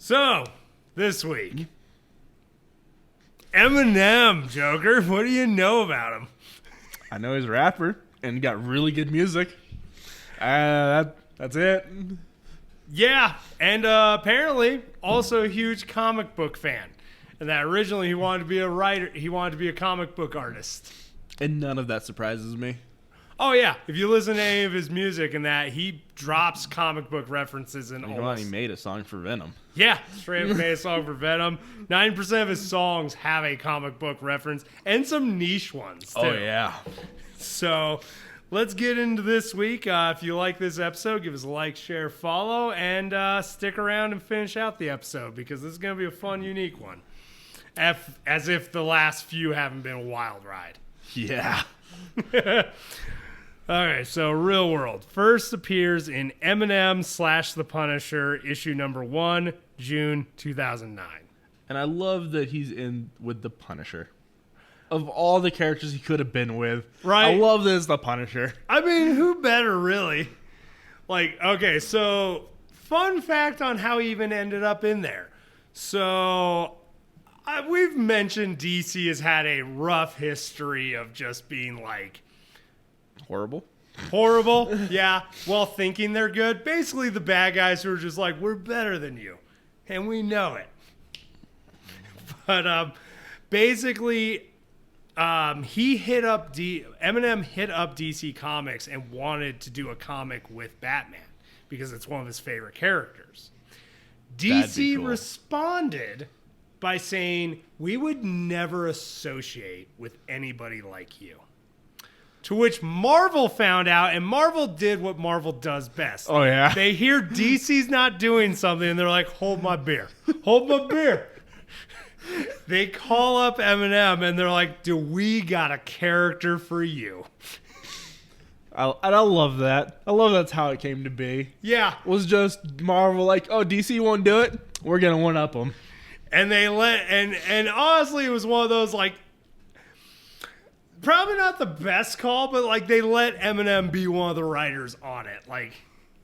So, this week, Eminem, Joker, what do you know about him? I know he's a rapper and got really good music. That's it. Yeah, and apparently also a huge comic book fan. And that originally he wanted to be a writer, he wanted to be a comic book artist. And none of that surprises me. Oh yeah, if you listen to any of his music and that, he drops comic book references in You know what? He made a song for Venom. Yeah, straight up made a song for Venom. 90% of his songs have a comic book reference and some niche ones too. Oh yeah. So let's get into this week. If you like this episode, give us a like, share, follow, and stick around and finish out the episode because this is going to be a fun, unique one. As if the last few haven't been a wild ride. Yeah. Okay, so Real World first appears in Eminem / The Punisher, issue number 1, June 2009. And I love that he's in with the Punisher. Of all the characters he could have been with, right? I love this the Punisher. I mean, who better, really? Like, okay, so fun fact on how he even ended up in there. So we've mentioned DC has had a rough history of just being like Horrible, yeah, while thinking they're good. Basically, the bad guys who are just like, we're better than you, and we know it. But basically, Eminem hit up DC Comics and wanted to do a comic with Batman because it's one of his favorite characters. DC cool. responded by saying, we would never associate with anybody like you. To which Marvel found out, and Marvel did what Marvel does best. Oh, yeah? They hear DC's not doing something, and they're like, hold my beer. Hold my beer. They call up Eminem, and they're like, do we got a character for you? I love that. I love that's how it came to be. Yeah. It was just Marvel like, oh, DC won't do it? We're going to one-up them. And they and honestly, it was one of those, like, probably not the best call, but like they let Eminem be one of the writers on it. Like,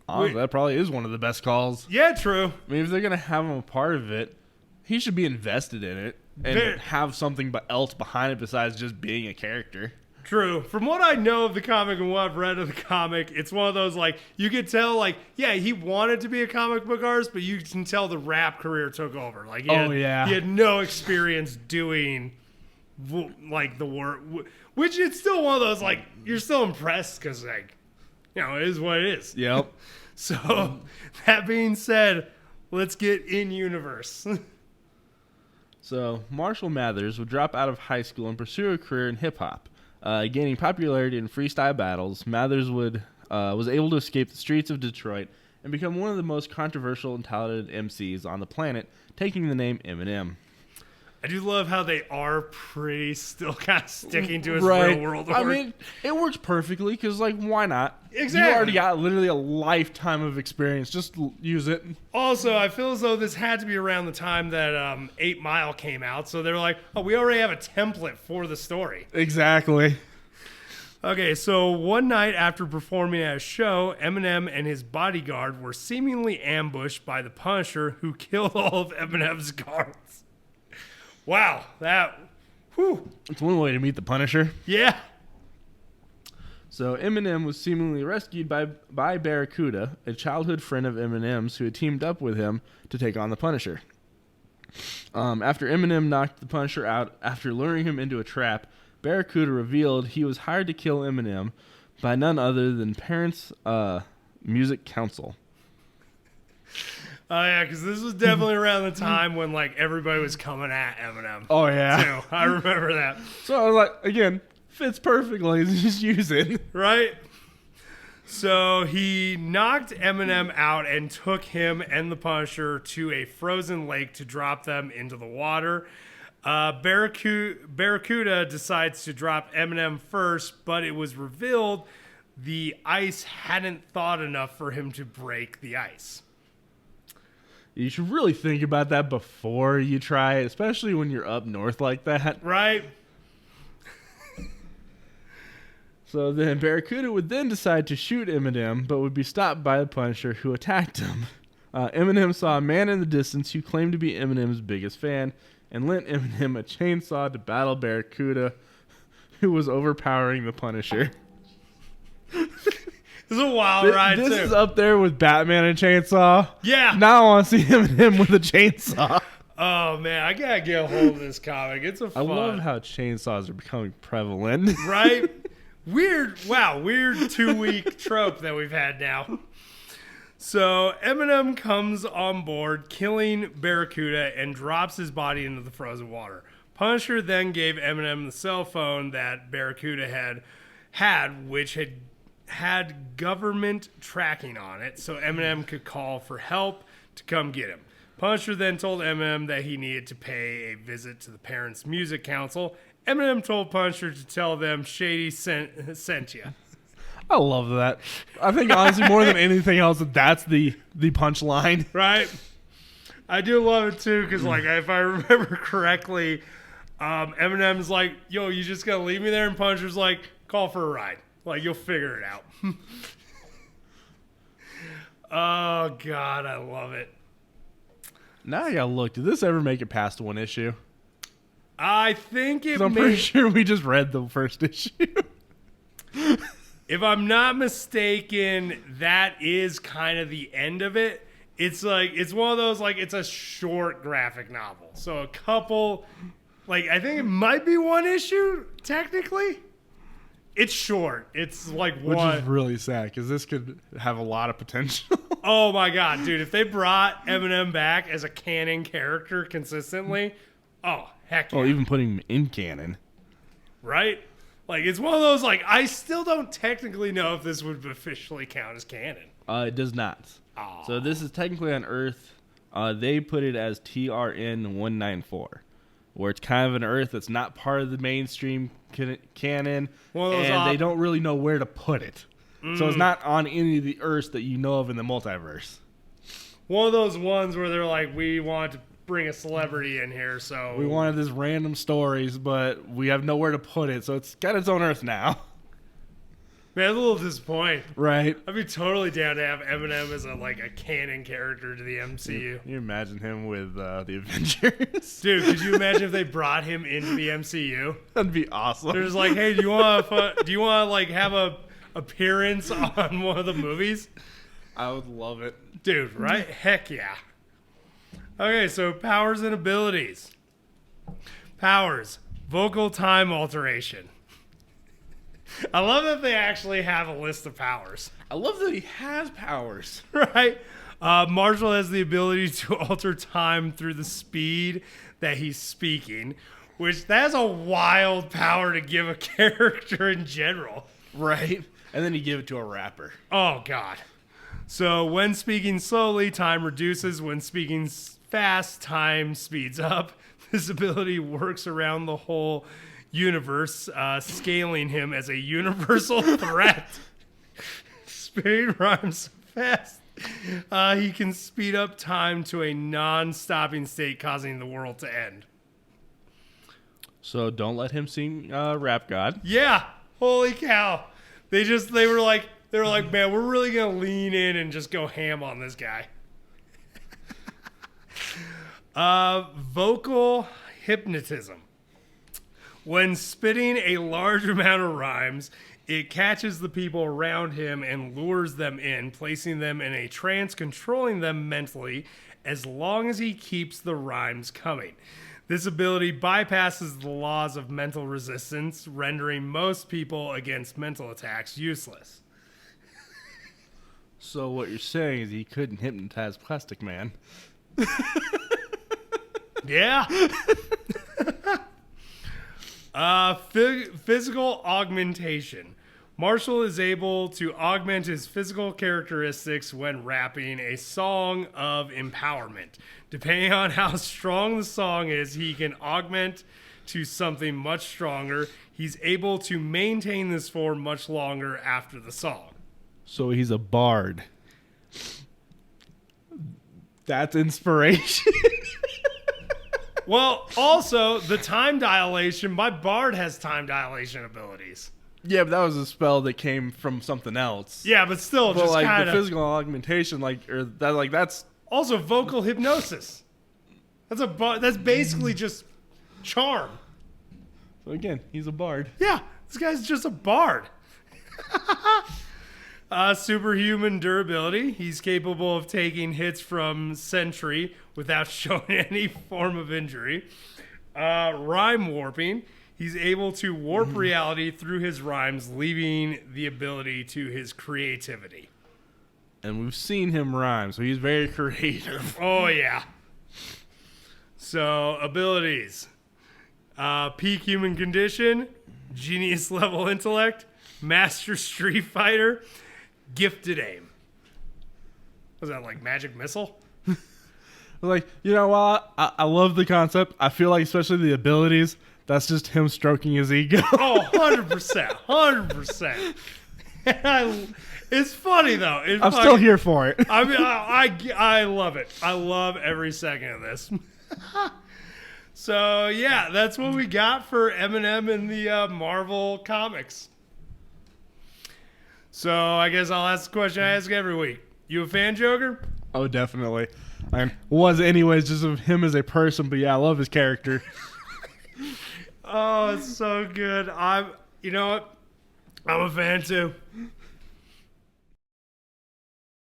honestly, that probably is one of the best calls. Yeah, true. I mean, if they're gonna have him a part of it, he should be invested in it and have something else behind it besides just being a character. True. From what I know of the comic and what I've read of the comic, it's one of those like you could tell like yeah he wanted to be a comic book artist, but you can tell the rap career took over. Like he had no experience doing like the work. Which it's still one of those, like, you're still impressed because, like, you know, it is what it is. Yep. So, that being said, let's get in universe. So, Marshall Mathers would drop out of high school and pursue a career in hip-hop. Gaining popularity in freestyle battles, Mathers was able to escape the streets of Detroit and become one of the most controversial and talented MCs on the planet, taking the name Eminem. I do love how they are pretty still kind of sticking to his real world order. I mean, it works perfectly because, like, why not? Exactly. You already got literally a lifetime of experience. Just use it. Also, I feel as though this had to be around the time that 8 Mile came out. So they were like, oh, we already have a template for the story. Exactly. Okay, so one night after performing at a show, Eminem and his bodyguard were seemingly ambushed by the Punisher, who killed all of Eminem's guards. Wow, It's one way to meet the Punisher. Yeah. So Eminem was seemingly rescued by Barracuda, a childhood friend of Eminem's who had teamed up with him to take on the Punisher. After Eminem knocked the Punisher out after luring him into a trap, Barracuda revealed he was hired to kill Eminem by none other than Parents Music Council. Oh, yeah, because this was definitely around the time when, like, everybody was coming at Eminem. Oh, yeah. Too. I remember that. So I was like, again, fits perfectly. Just use it. Right? So he knocked Eminem out and took him and the Punisher to a frozen lake to drop them into the water. Barracuda decides to drop Eminem first, but it was revealed the ice hadn't thawed enough for him to break the ice. You should really think about that before you try it, especially when you're up north like that. Right. So then Barracuda would then decide to shoot Eminem, but would be stopped by the Punisher, who attacked him. Eminem saw a man in the distance who claimed to be Eminem's biggest fan and lent Eminem a chainsaw to battle Barracuda, who was overpowering the Punisher. This is a wild ride, too. This is up there with Batman and Chainsaw. Yeah. Now I want to see Eminem with a chainsaw. Oh, man. I got to get a hold of this comic. It's a fun. I love how chainsaws are becoming prevalent. Right? Weird 2-week trope that we've had now. So Eminem comes on board, killing Barracuda, and drops his body into the frozen water. Punisher then gave Eminem the cell phone that Barracuda had, which had government tracking on it, so Eminem could call for help to come get him. Punisher then told Eminem that he needed to pay a visit to the Parents Music Council. Eminem told Punisher to tell them Shady sent you. I love that. I think honestly more than anything else, that's the punchline. Right? I do love it too, because like if I remember correctly, Eminem's like, yo, you just gonna leave me there? And Punisher's like, call for a ride. Like, you'll figure it out. Oh, God, I love it. Now I gotta look. Did this ever make it past one issue? I think it I'm pretty sure we just read the first issue. If I'm not mistaken, that is kind of the end of it. It's like, it's one of those, like, it's a short graphic novel. So a couple, like, I think it might be one issue, technically. It's short. It's like one. Which is really sad, because this could have a lot of potential. Oh, my God, dude. If they brought Eminem back as a canon character consistently, oh, heck yeah. Oh, even putting him in canon. Right? Like, it's one of those, like, I still don't technically know if this would officially count as canon. It does not. Aww. So this is technically on Earth. They put it as TRN 194. Where it's kind of an Earth that's not part of the mainstream canon, and they don't really know where to put it. So it's not on any of the Earths that you know of in the multiverse. One of those ones where they're like, we want to bring a celebrity in here, so... We wanted this random stories, but we have nowhere to put it, so it's got its own Earth now. Man, I'm a little disappointed. Right. I'd be totally down to have Eminem as a canon character to the MCU. Can you imagine him with the Avengers? Dude, could you imagine if they brought him into the MCU? That'd be awesome. They're just like, hey, do you want to have a appearance on one of the movies? I would love it. Dude, right? Heck yeah. Okay, so powers and abilities. Powers. Vocal time alteration. I love that they actually have a list of powers. I love that he has powers. Right? Marshall has the ability to alter time through the speed that he's speaking, which that's a wild power to give a character in general. Right? And then you give it to a rapper. Oh, God. So when speaking slowly, time reduces. When speaking fast, time speeds up. This ability works around the whole universe, scaling him as a universal threat. Spitting rhymes so fast. He can speed up time to a non-stopping state, causing the world to end. So don't let him sing Rap God. Yeah. Holy cow. They were like, man, we're really going to lean in and just go ham on this guy. Vocal hypnotism. When spitting a large amount of rhymes, it catches the people around him and lures them in, placing them in a trance, controlling them mentally, as long as he keeps the rhymes coming. This ability bypasses the laws of mental resistance, rendering most people against mental attacks useless. So what you're saying is he couldn't hypnotize Plastic Man. Yeah. Physical augmentation. Marshall is able to augment his physical characteristics when rapping a song of empowerment. Depending on how strong the song is, he can augment to something much stronger. He's able to maintain this form much longer after the song. So he's a bard. That's inspiration. Well, also, the time dilation. My bard has time dilation abilities. Yeah, but that was a spell that came from something else. Yeah, but still, but just like kind the physical augmentation, that's Also, vocal hypnosis. That's basically just charm. So again, he's a bard. Yeah, this guy's just a bard. Superhuman durability. He's capable of taking hits from Sentry without showing any form of injury. Rhyme warping. He's able to warp reality through his rhymes, leaving the ability to his creativity. And we've seen him rhyme, so he's very creative. Oh, yeah. So, abilities. Peak human condition, genius level intellect, master street fighter, gifted aim. Was that like magic missile? Like, you know what? I love the concept. I feel like, especially the abilities, that's just him stroking his ego. Oh, 100%. 100%. It's funny, though. I'm still here for it. I mean, I love it. I love every second of this. So, yeah, that's what we got for Eminem in the Marvel comics. So, I guess I'll ask the question I ask every week. You a fan, Joker? Oh, definitely. I was anyways just of him as a person, but yeah, I love his character. Oh, it's so good. You know what? I'm a fan, too.